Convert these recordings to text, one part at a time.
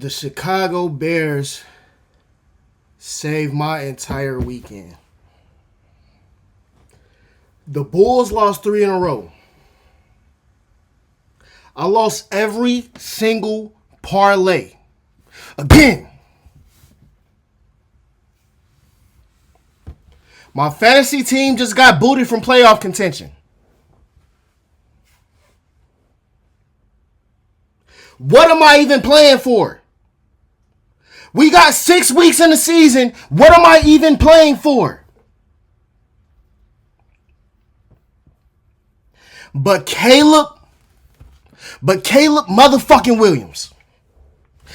The Chicago Bears saved my entire weekend. The Bulls lost 3 in a row. I lost every single parlay. Again. My fantasy team just got booted from playoff contention. What am I even playing for? We got 6 weeks in the season. What am I even playing for? But Caleb motherfucking Williams.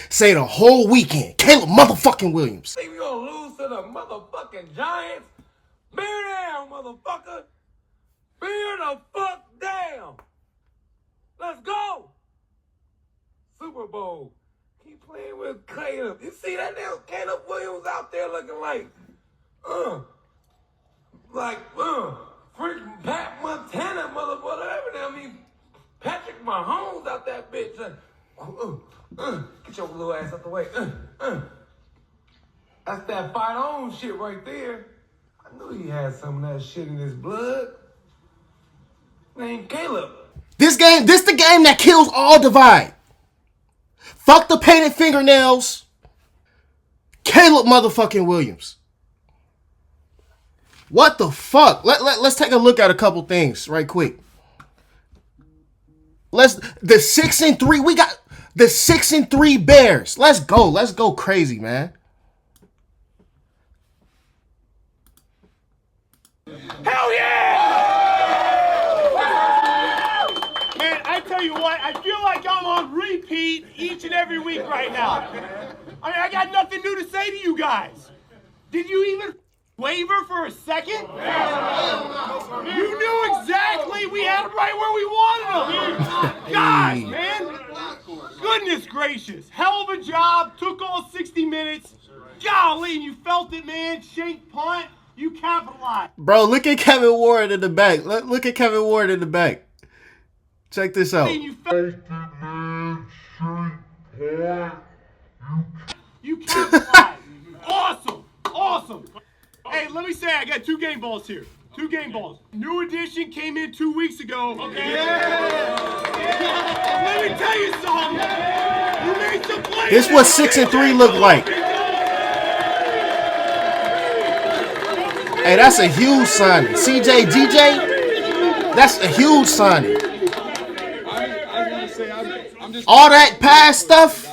Say the whole weekend. Caleb motherfucking Williams. Think we gonna lose to the motherfucking Giants? Bear down, motherfucker. Bear the fuck down. Let's go. Super Bowl. Keep playing with Caleb. You see that damn Caleb Williams out there looking like, freaking Pat Montana, motherfucker. I mean, Patrick Mahomes out that bitch. Get your little ass out the way. That's that fight on shit right there. I knew he had some of that shit in his blood. Named Caleb. This the game that kills all divide. Fuck the painted fingernails. Caleb motherfucking Williams. What the fuck? Let's take a look at a couple things right quick. The 6-3. We got the 6-3 Bears. Let's go. Let's go crazy, man. Hell yeah! Man, I tell you what, I feel like I'm on repeat each and every week right now. I mean, I got nothing new to say to you guys. Did you even waver for a second? You knew exactly we had them right where we wanted them. Gosh, man. Goodness gracious. Hell of a job. Took all 60 minutes. Golly, and you felt it, man. Shank punt. You capitalized. Bro, look at Kevin Ward in the back. Look at Kevin Ward in the back. Check this out. You capitalized. Awesome. Hey, let me say I got 2 game balls here. 2 game balls. New edition came in 2 weeks ago. Okay. Yeah. Let me tell you something. You made some plays. This what 6-3 look like. Hey, that's a huge signing. CJ DJ, that's a huge signing. All that past stuff,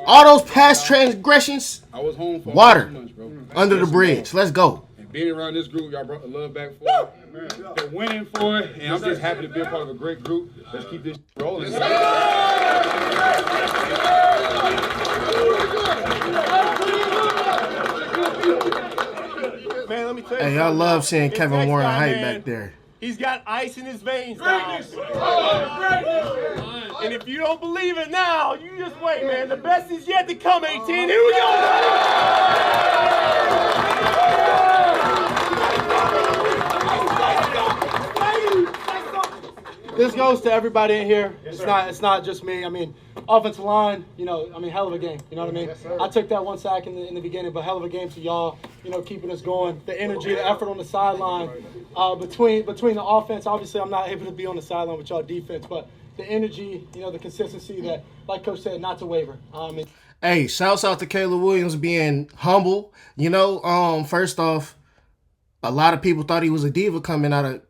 all those past transgressions, water under the bridge. Let's go. And being around this group, y'all brought the love back for it. They're winning for it, and I'm just happy to be a part of a great group. Let's keep this rolling. Man, let me tell you. Hey, I love seeing Kevin Warren hype back there. He's got ice in his veins now. And if you don't believe it now, you just wait, man. The best is yet to come, 18. Here we go. This goes to everybody in here. It's not just me. I mean, offensive line, hell of a game. You know what I mean? Yes, I took that 1 sack in the beginning, but hell of a game to y'all, keeping us going. The energy, the effort on the sideline. Between the offense, obviously I'm not able to be on the sideline with y'all defense, but the energy, the consistency that, like Coach said, not to waver. Hey, shouts out to Caleb Williams being humble. First off, a lot of people thought he was a diva coming out of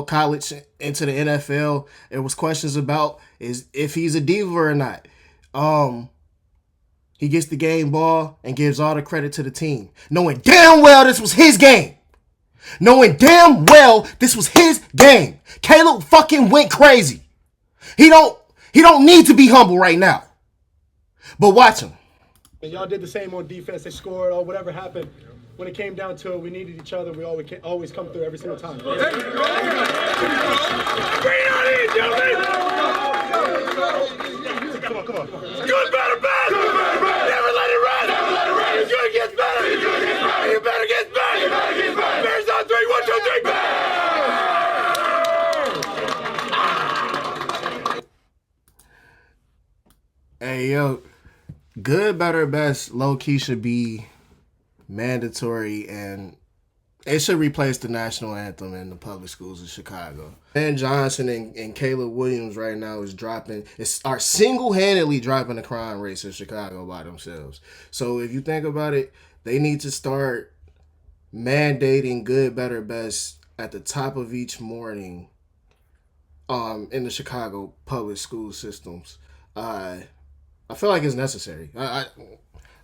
college into the NFL. There was questions about if he's a diva or not. He gets the game ball and gives all the credit to the team, knowing damn well this was his game. Caleb fucking went crazy. He don't need to be humble right now. But watch him. And y'all did the same on defense. They scored or whatever happened. When it came down to it, we needed each other. We always come through every single time. Bring it on in, gentlemen! Come on. Good, better, bad! Never let it rest! Good gets better! You better get better! Bears on 3, 1, 2, 3, bang! Hey, yo. good, better, best, low key should be mandatory, and it should replace the national anthem in the public schools of Chicago. Ben Johnson and Caleb Williams right now are single-handedly dropping the crime rates in Chicago by themselves. So if you think about it, they need to start mandating good, better, best at the top of each morning in the Chicago public school systems. I feel like it's necessary.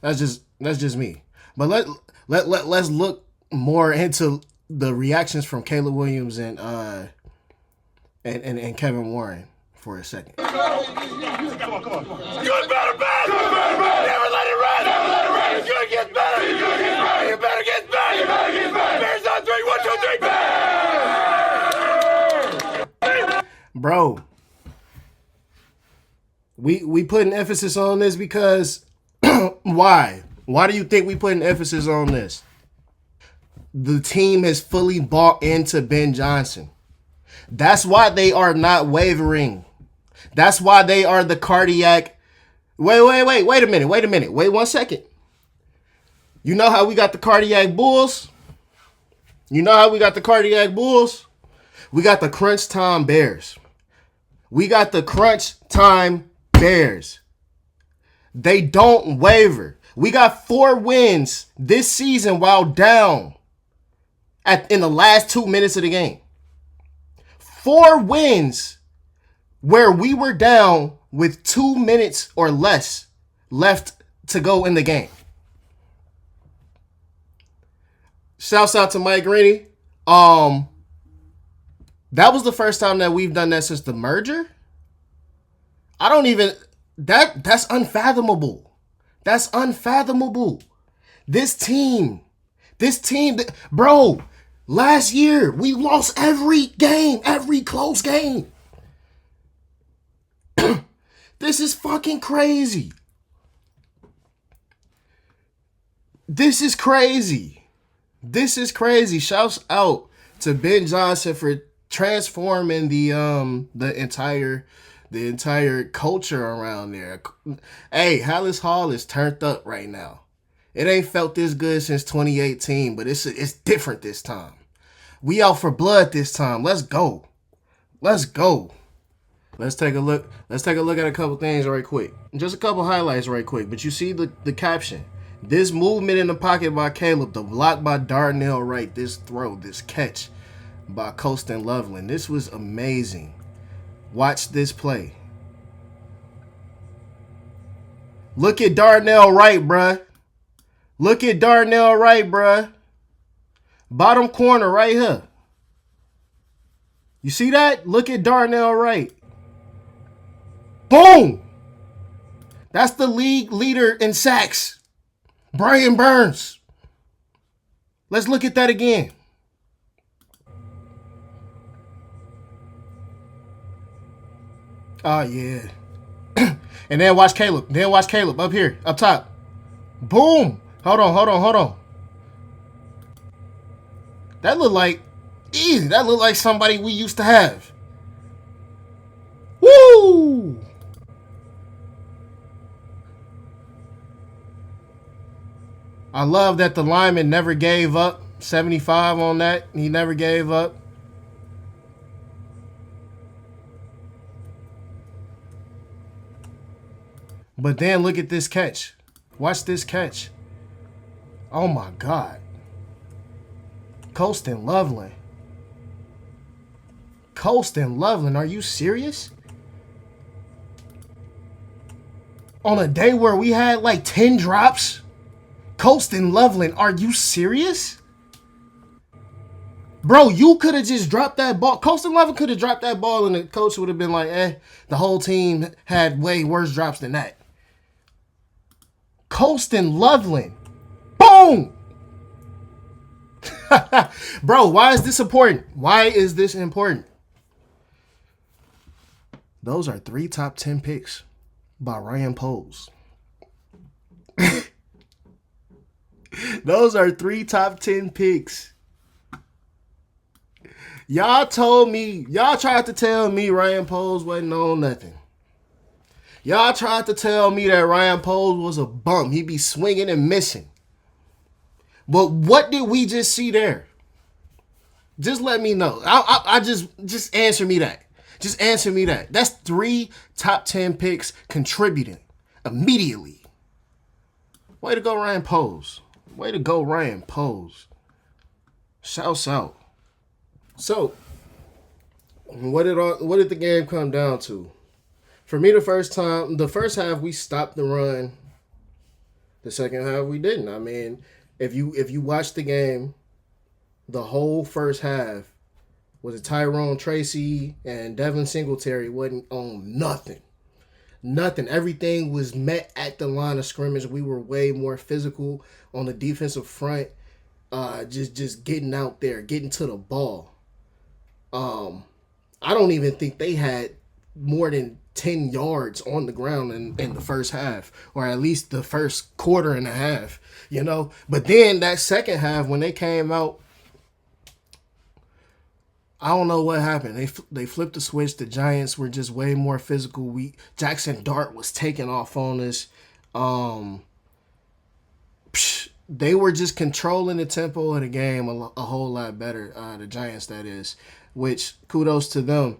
That's just me. But let's look more into the reactions from Caleb Williams and Kevin Warren for a second. Good, better, bad. Never let it run. Good gets better. It better get better. Bears on 3, 1, 2, 3. Bro, we putting emphasis on this because why? Why do you think we putting emphasis on this? The team has fully bought into Ben Johnson. That's why they are not wavering. That's why they are the cardiac. Wait a minute. Wait 1 second. You know how we got the cardiac bulls? We got the crunch time Bears. They don't waver. We got 4 wins this season while down in the last 2 minutes of the game. 4 wins where we were down with 2 minutes or less left to go in the game. Shouts out to Mike Greeny. That was the first time that we've done that since the merger. That's unfathomable. That's unfathomable. This team, bro, last year we lost every game, every close game. This is fucking crazy. This is crazy. Shouts out to Ben Johnson for transforming the entire culture around there. Hey, Hallis Hall is turned up right now. It ain't felt this good since 2018, but it's different this time. We out for blood this time. Let's go. Let's take a look at a couple things right quick. Just a couple highlights right quick. But you see the caption. This movement in the pocket by Caleb, the block by Darnell Wright, this throw, this catch by Colston Loveland. This was amazing. Watch this play. Look at Darnell Wright, bruh. Bottom corner right here. You see that? Look at Darnell Wright. Boom! That's the league leader in sacks. Brian Burns. Let's look at that again. Oh, yeah. And then watch Caleb. Up here. Up top. Boom. Hold on. That looked like somebody we used to have. Woo! I love that the lineman never gave up. 75 on that. He never gave up. But then look at this catch. Watch this catch. Oh my God. Colston Loveland. Are you serious? On a day where we had like 10 drops? Colston Loveland, are you serious? Bro, you could have just dropped that ball. Colston Loveland could have dropped that ball and the coach would have been like, the whole team had way worse drops than that. Colston Loveland. Boom! Bro, why is this important? Those are 3 top 10 picks by Ryan Poles. Those are 3 top 10 picks. Y'all tried to tell me Ryan Poles wasn't on nothing. Y'all tried to tell me that Ryan Poles was a bum. He be swinging and missing. But what did we just see there? Just let me know. I just answer me that. Just answer me that. That's 3 top 10 picks contributing immediately. Way to go, Ryan Poles. Way to go, Ryan Poles. Shouts out. So, what did the game come down to? For me, the first half we stopped the run. The second half we didn't. I mean, if you watch the game, the whole first half was it Tyrone Tracy and Devin Singletary wasn't on nothing. Nothing. Everything was met at the line of scrimmage. We were way more physical on the defensive front. Just getting out there, getting to the ball. I don't even think they had more than 10 yards on the ground in the first half, or at least the first quarter and a half, you know. But then that second half, when they came out, I don't know what happened. They flipped the switch. The Giants were just way more physical. Jackson Dart was taking off on us. They were just controlling the tempo of the game a whole lot better. The Giants, that is, which kudos to them.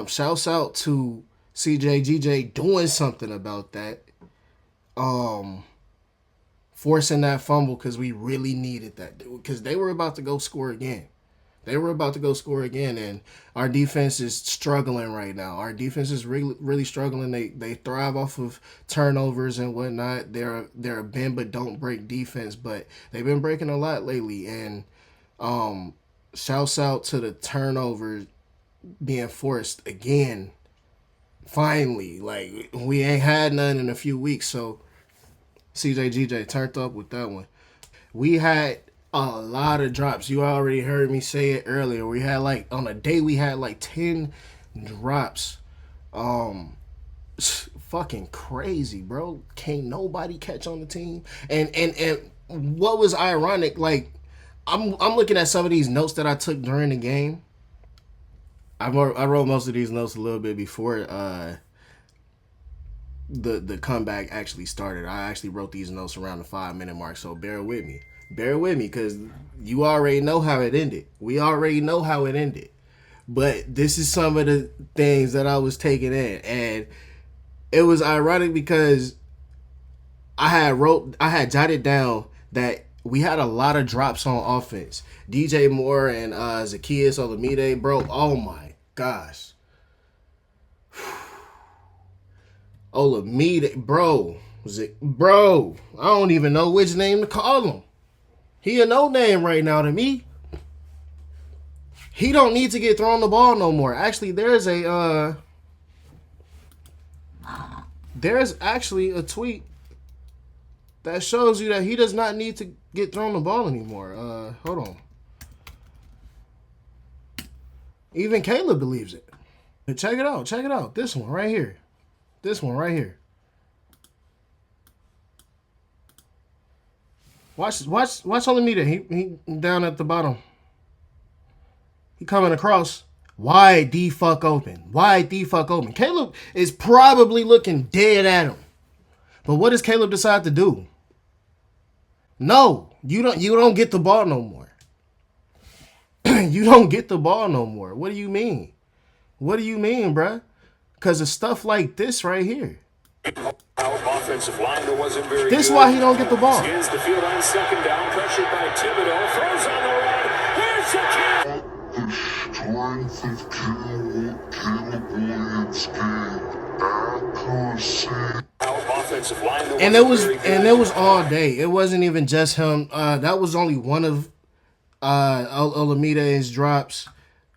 Shouts out to CJ doing something about that. Forcing that fumble because we really needed that. Because they were about to go score again. And our defense is struggling right now. Our defense is really, really struggling. They thrive off of turnovers and whatnot. They're a bend but don't break defense, but they've been breaking a lot lately. And shouts out to the turnovers being forced again. Finally, like, we ain't had none in a few weeks, so CJ turned up with that one. We had a lot of drops. You already heard me say it earlier. We had on a day we had 10 drops. Fucking crazy, bro. Can't nobody catch on the team. And what was ironic, I'm looking at some of these notes that I took during the game. I wrote most of these notes a little bit before the comeback actually started. I actually wrote these notes around the 5-minute mark, so bear with me. Bear with me, because you already know how it ended. We already know how it ended. But this is some of the things that I was taking in. And it was ironic because I had jotted down that we had a lot of drops on offense. DJ Moore and Zacchaeus Olamide, bro. Oh my gosh. Olamide, bro. Bro, I don't even know which name to call him. He a no name right now to me. He don't need to get thrown the ball no more. Actually, there's actually a tweet that shows you that he does not need to get thrown the ball anymore. Hold on. Even Caleb believes it. But check it out. Check it out. This one right here. Watch Olamide. He down at the bottom. He coming across. Wide the fuck open. Caleb is probably looking dead at him. But what does Caleb decide to do? No, you don't get the ball no more. You don't get the ball no more. What do you mean? Bruh? Because of stuff like this right here. Offensive line that wasn't very this is good. why he don't get the ball. Skins the field on second down, pressured by Thibodeau, throws on the run. Here's the kick. The strength of Caleb Williams' game, accuracy. Offensive line that And it was all day. It wasn't even just him. That was only one of Olamide's drops.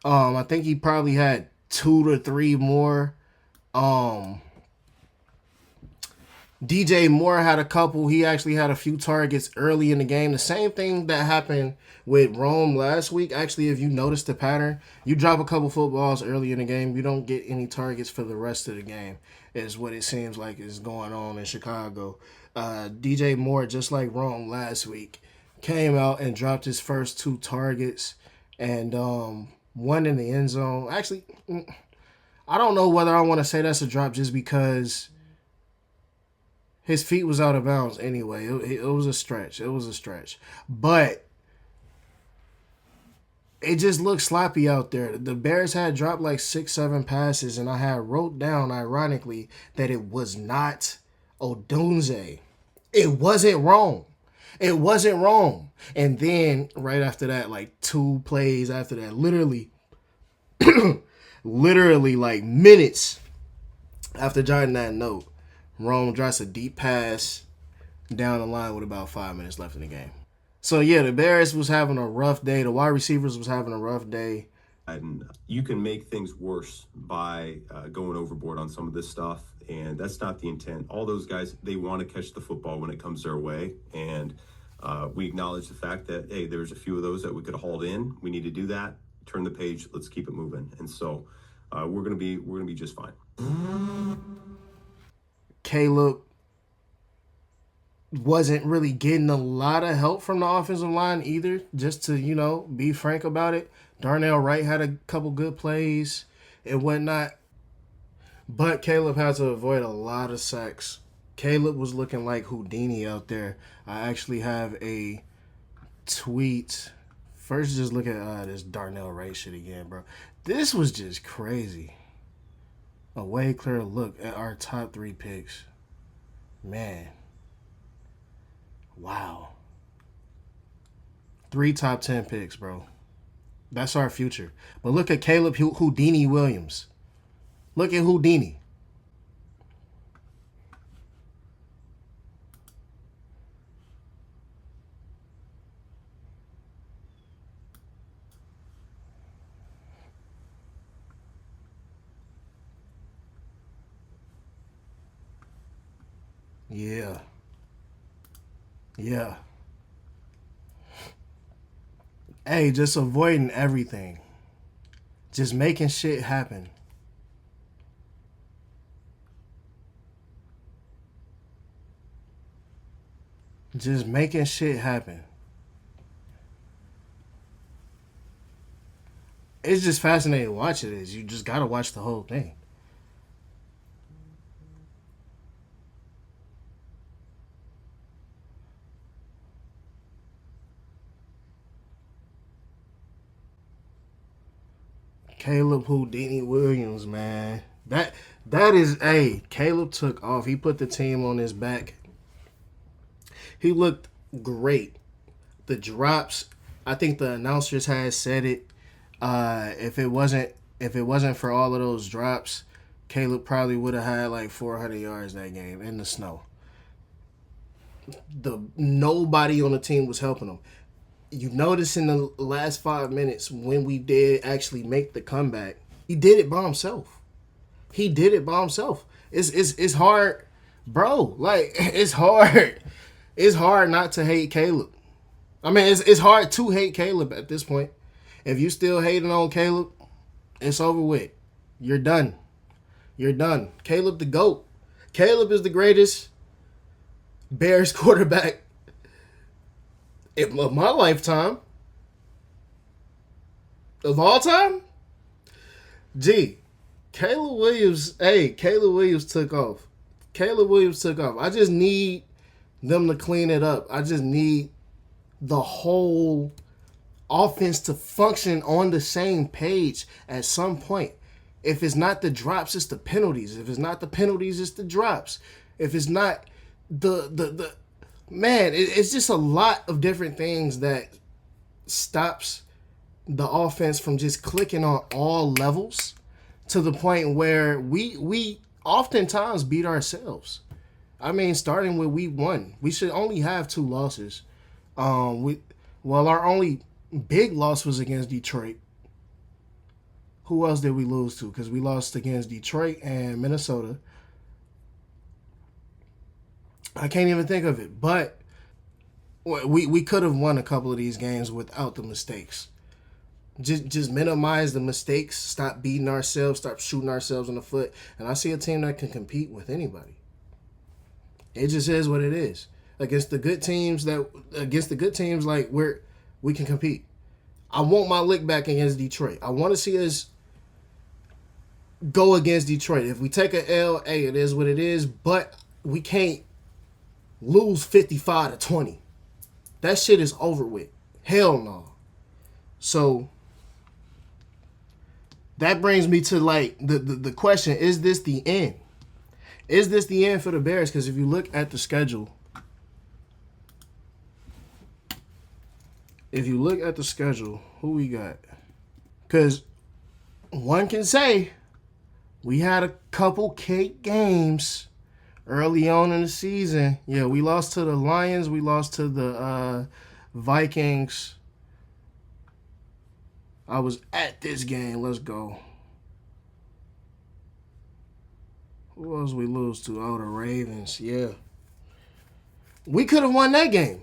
I think he probably had 2 to 3 more. DJ Moore had a couple. He actually had a few targets early in the game. The same thing that happened with Rome last week. Actually, if you notice the pattern, you drop a couple footballs early in the game, you don't get any targets for the rest of the game, is what it seems like is going on in Chicago. DJ Moore, just like Rome last week, came out and dropped his first 2 targets and one in the end zone. Actually, I don't know whether I want to say that's a drop just because His feet was out of bounds anyway. It was a stretch. It was a stretch. But it just looked sloppy out there. The Bears had dropped like 6-7 passes, and I had wrote down, ironically, that it was not Odunze. It wasn't wrong. It wasn't wrong. And then right after that, like 2 plays after that, literally like minutes after jotting that note, Rome drops a deep pass down the line with about 5 minutes left in the game. So, yeah, the Bears was having a rough day. The wide receivers was having a rough day. And you can make things worse by going overboard on some of this stuff, and that's not the intent. All those guys, they want to catch the football when it comes their way, and we acknowledge the fact that, hey, there's a few of those that we could have hauled in. We need to do that. Turn the page. Let's keep it moving. And so we're gonna be just fine. Caleb wasn't really getting a lot of help from the offensive line either, just to, be frank about it. Darnell Wright had a couple good plays and whatnot, but Caleb had to avoid a lot of sacks. Caleb was looking like Houdini out there. I actually have a tweet. First, just look at this Darnell Wright shit again, bro. This was just crazy. A way clearer look at our top 3 picks. Man. Wow. 3 top 10 picks, bro. That's our future. But look at Caleb Houdini Williams. Look at Houdini. Yeah. Yeah. Hey, just avoiding everything. Just making shit happen. Just making shit happen. It's just fascinating to watch it. You just gotta watch the whole thing. Caleb Houdini Williams, man. That is, Caleb took off. He put the team on his back. He looked great. The drops, I think the announcers had said it. If it wasn't for all of those drops, Caleb probably would have had like 400 yards that game in the snow. Nobody on the team was helping him. You notice in the last 5 minutes when we did actually make the comeback, he did it by himself. It's hard, bro. Like, it's hard. It's hard not to hate Caleb. I mean, it's hard to hate Caleb at this point. If you still hating on Caleb, it's over with. You're done. Caleb the GOAT. Caleb is the greatest Bears quarterback of my lifetime. Of all time? Caleb Williams took off. I just need them to clean it up. I just need the whole offense to function on the same page at some point. If it's not the drops, it's the penalties. If it's not the penalties, it's the drops. If it's not the man, it's just a lot of different things that stops the offense from just clicking on all levels to the point where we oftentimes beat ourselves. I mean, starting with week 1, we should only have 2 losses. Our only big loss was against Detroit. Who else did we lose to? Because we lost against Detroit and Minnesota. I can't even think of it. But we could have won a couple of these games without the mistakes. Just minimize the mistakes. Stop beating ourselves. Stop shooting ourselves in the foot. And I see a team that can compete with anybody. It just is what it is. Against the good teams, like we can compete. I want my lick back against Detroit. I want to see us go against Detroit. If we take an L, it is what it is. But we can't lose 55-20. That shit is over with. Hell no. So that brings me to like the question, is this the end? Is this the end for the Bears? Because if you look at the schedule, who we got? Because one can say we had a couple cake games early on in the season. Yeah, we lost to the Lions. We lost to the Vikings. I was at this game. Let's go. Who else we lose to? Oh, the Ravens. Yeah. We could have won that game.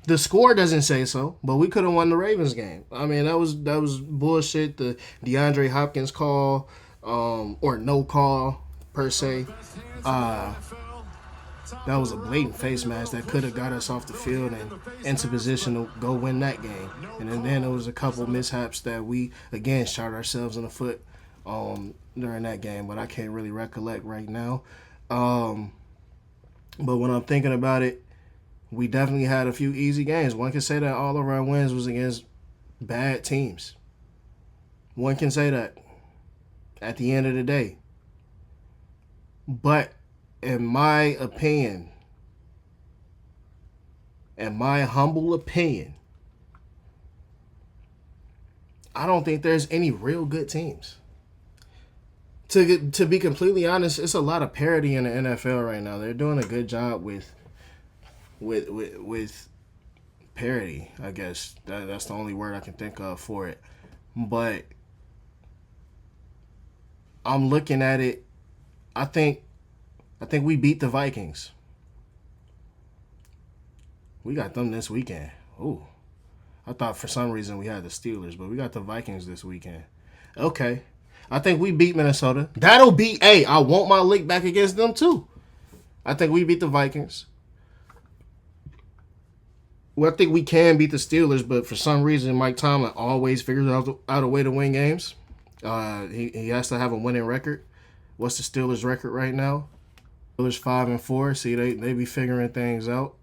The score doesn't say so, but we could have won the Ravens game. I mean, that was bullshit. The DeAndre Hopkins call, or no call per se. That was a blatant face mask that could have got us off the field and into position to go win that game. And then there was a couple mishaps that we, again, shot ourselves in the foot during that game, but I can't really recollect right now. But when I'm thinking about it, we definitely had a few easy games. One can say that all of our wins was against bad teams. One can say that at the end of the day. But in my opinion, in my humble opinion, I don't think there's any real good teams. To be completely honest, it's a lot of parity in the NFL right now. They're doing a good job with parity, I guess. That's the only word I can think of for it. But I'm looking at it, I think we beat the Vikings. We got them this weekend. Ooh. I thought for some reason we had the Steelers, but we got the Vikings this weekend. Okay. I think we beat Minnesota. That'll be, I want my lick back against them too. I think we beat the Vikings. Well, I think we can beat the Steelers, but for some reason Mike Tomlin always figures out a way to win games. He has to have a winning record. What's the Steelers' record right now? Steelers 5-4. See, they be figuring things out.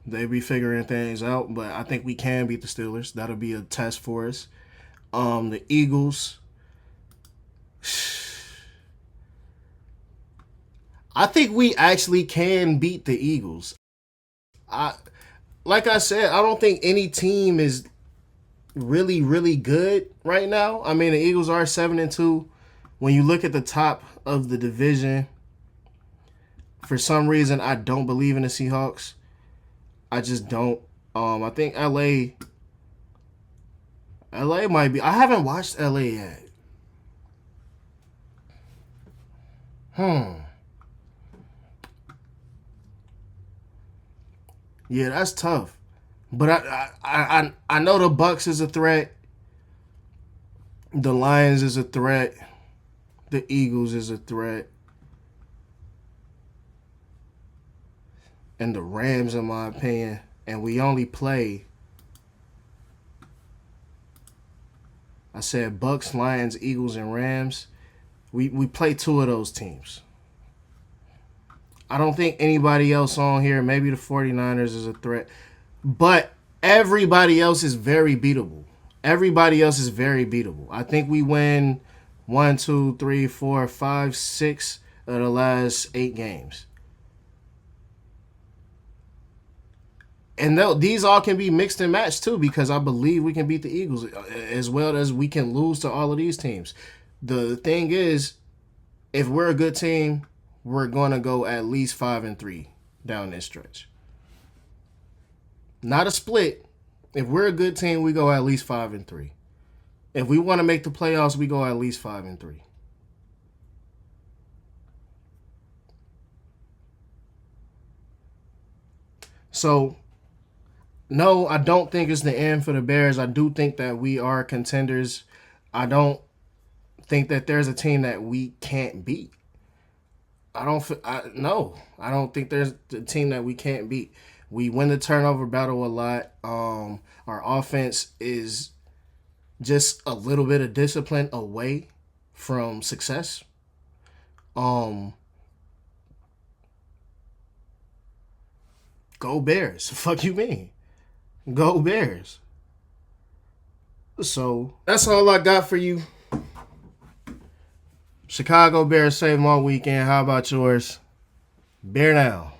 They be figuring things out, but I think we can beat the Steelers. That'll be a test for us. The Eagles. I think we actually can beat the Eagles. Like I said, I don't think any team is really, really good right now. I mean, the Eagles are 7-2. When you look at the top of the division, for some reason, I don't believe in the Seahawks. I just don't. I think LA might be. I haven't watched LA yet. Yeah, that's tough. But I know the Bucks is a threat. The Lions is a threat. The Eagles is a threat. And the Rams, in my opinion. And we only play, I said Bucks, Lions, Eagles, and Rams. We play 2 of those teams. I don't think anybody else on here, maybe the 49ers is a threat. But everybody else is very beatable. I think we win 1, 2, 3, 4, 5, 6 of the last 8 games. And these all can be mixed and matched too, because I believe we can beat the Eagles as well as we can lose to all of these teams. The thing is, if we're a good team, we're going to go at least 5-3 down this stretch. Not a split. If we're a good team, we go at least 5-3. If we want to make the playoffs, we go at least 5-3. So, no, I don't think it's the end for the Bears. I do think that we are contenders. I don't think that there's a team that we can't beat. I don't think there's a team that we can't beat. We win the turnover battle a lot. Our offense is just a little bit of discipline away from success. Go Bears. Fuck you mean? Go Bears. So that's all I got for you. Chicago Bears saved my weekend. How about yours? Bear now.